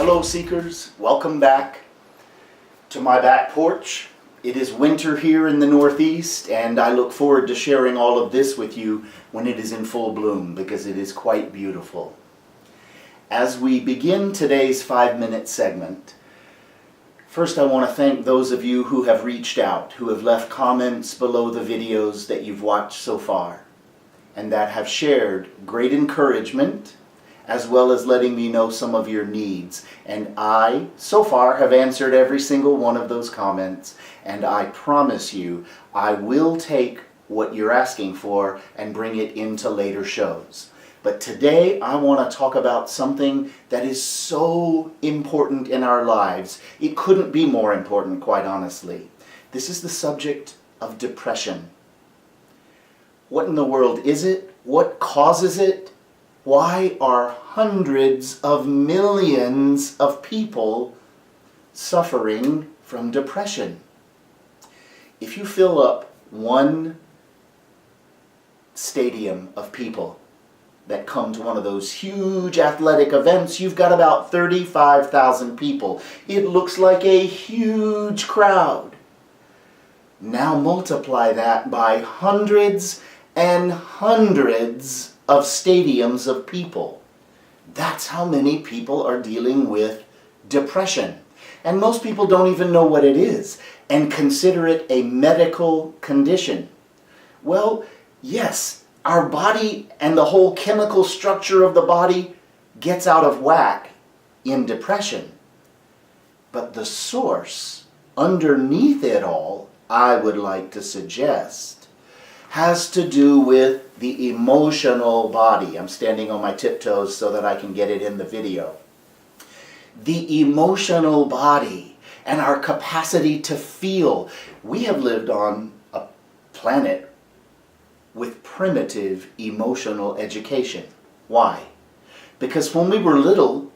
Hello Seekers, welcome back to my back porch. It is winter here in the Northeast and I look forward to sharing all of this with you when it is in full bloom because it is quite beautiful. As we begin today's 5-minute segment, first I want to thank those of you who have reached out, who have left comments below the videos that you've watched so far and that have shared great encouragement as well as letting me know some of your needs. And I, so far, have answered every single one of those comments, and I promise you, I will take what you're asking for and bring it into later shows. But today, I want to talk about something that is so important in our lives. It couldn't be more important, quite honestly. This is the subject of depression. What in the world is it? What causes it? Why are hundreds of millions of people suffering from depression? If you fill up one stadium of people that come to one of those huge athletic events, you've got about 35,000 people. It looks like a huge crowd. Now multiply that by hundreds and hundreds of stadiums of people. That's how many people are dealing with depression. And most people don't even know what it is and consider it a medical condition. Well, yes, our body and the whole chemical structure of the body gets out of whack in depression. But the source underneath it all, I would like to suggest, has to do with the emotional body. I'm standing on my tiptoes so that I can get it in the video. The emotional body and our capacity to feel. We have lived on a planet with primitive emotional education. Why? Because when we were little,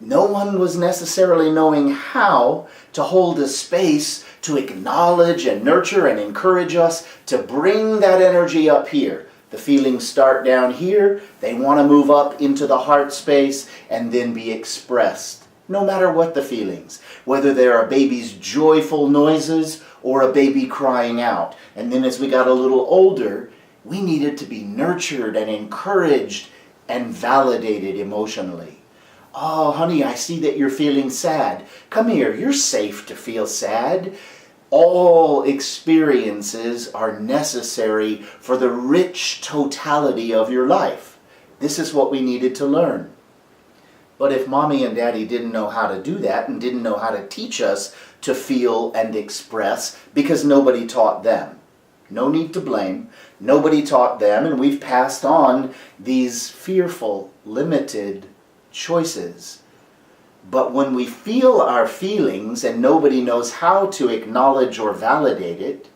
no one was necessarily knowing how to hold a space to acknowledge and nurture and encourage us to bring that energy up here. The feelings start down here, they want to move up into the heart space and then be expressed. No matter what the feelings, whether they're a baby's joyful noises or a baby crying out. And then as we got a little older, we needed to be nurtured and encouraged and validated emotionally. Oh, honey, I see that you're feeling sad. Come here, you're safe to feel sad. All experiences are necessary for the rich totality of your life. This is what we needed to learn. But if mommy and daddy didn't know how to do that and didn't know how to teach us to feel and express because nobody taught them. No need to blame. Nobody taught them, and we've passed on these fearful, limited choices. But when we feel our feelings and nobody knows how to acknowledge or validate it,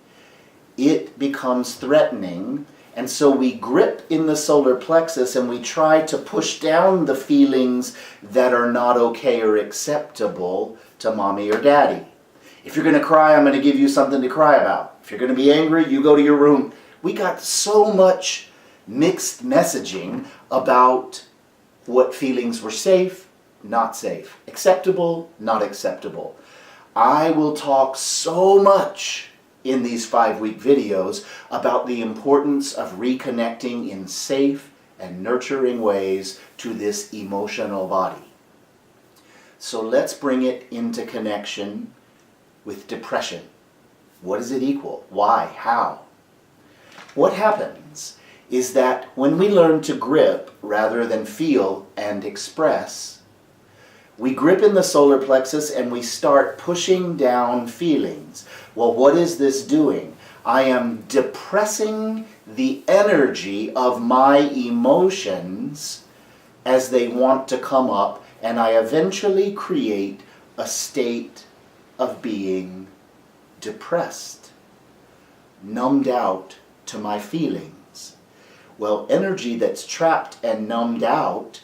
it becomes threatening. And so we grip in the solar plexus and we try to push down the feelings that are not okay or acceptable to mommy or daddy. If you're going to cry, I'm going to give you something to cry about. If you're going to be angry, you go to your room. We got so much mixed messaging about what feelings were safe, not safe, acceptable, not acceptable. I will talk so much in these 5-week videos about the importance of reconnecting in safe and nurturing ways to this emotional body. So let's bring it into connection with depression. What does it equal? Why? How? What happens is that when we learn to grip rather than feel and express, we grip in the solar plexus and we start pushing down feelings. Well, what is this doing? I am depressing the energy of my emotions as they want to come up, and I eventually create a state of being depressed, numbed out to my feelings. Well, energy that's trapped and numbed out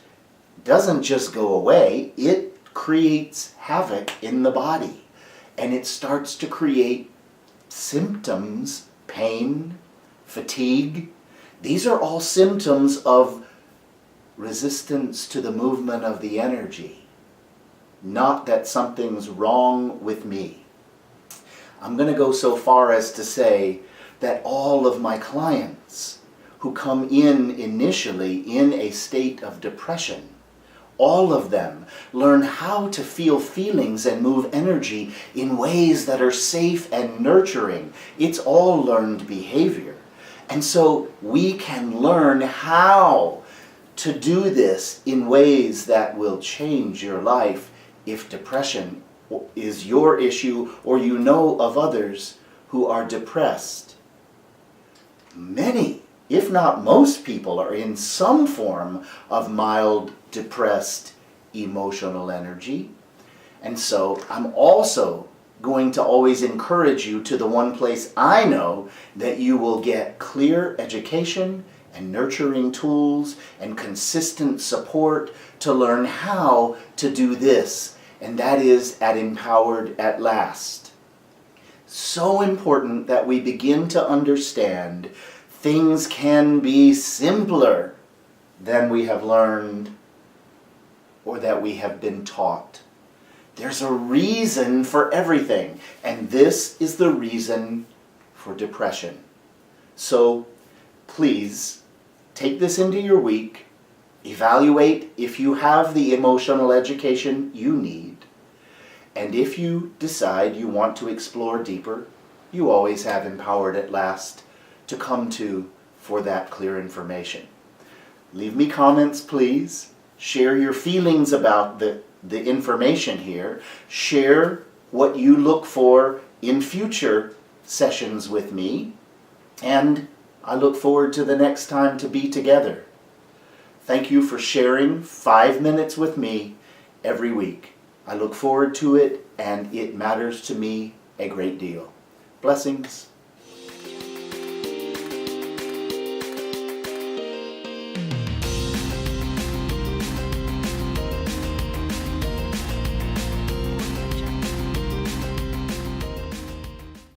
doesn't just go away, it creates havoc in the body. And it starts to create symptoms, pain, fatigue. These are all symptoms of resistance to the movement of the energy. not that something's wrong with me. I'm going to go so far as to say that all of my clients who come in initially in a state of depression, all of them learn how to feel feelings and move energy in ways that are safe and nurturing. It's all learned behavior. And so we can learn how to do this in ways that will change your life if depression is your issue or you know of others who are depressed. Many, if not most people, are in some form of mild depressed emotional energy. And so I'm also going to always encourage you to the one place I know that you will get clear education and nurturing tools and consistent support to learn how to do this, and that is at Empowered at Last. So important that we begin to understand things can be simpler than we have learned or that we have been taught. There's a reason for everything, and this is the reason for depression. So please take this into your week, evaluate if you have the emotional education you need, and if you decide you want to explore deeper, you always have Empowered at Last to come to for that clear information. Leave me comments, please. Share your feelings about the information here. Share what you look for in future sessions with me. And I look forward to the next time to be together. Thank you for sharing 5 minutes with me every week. I look forward to it, and it matters to me a great deal. Blessings.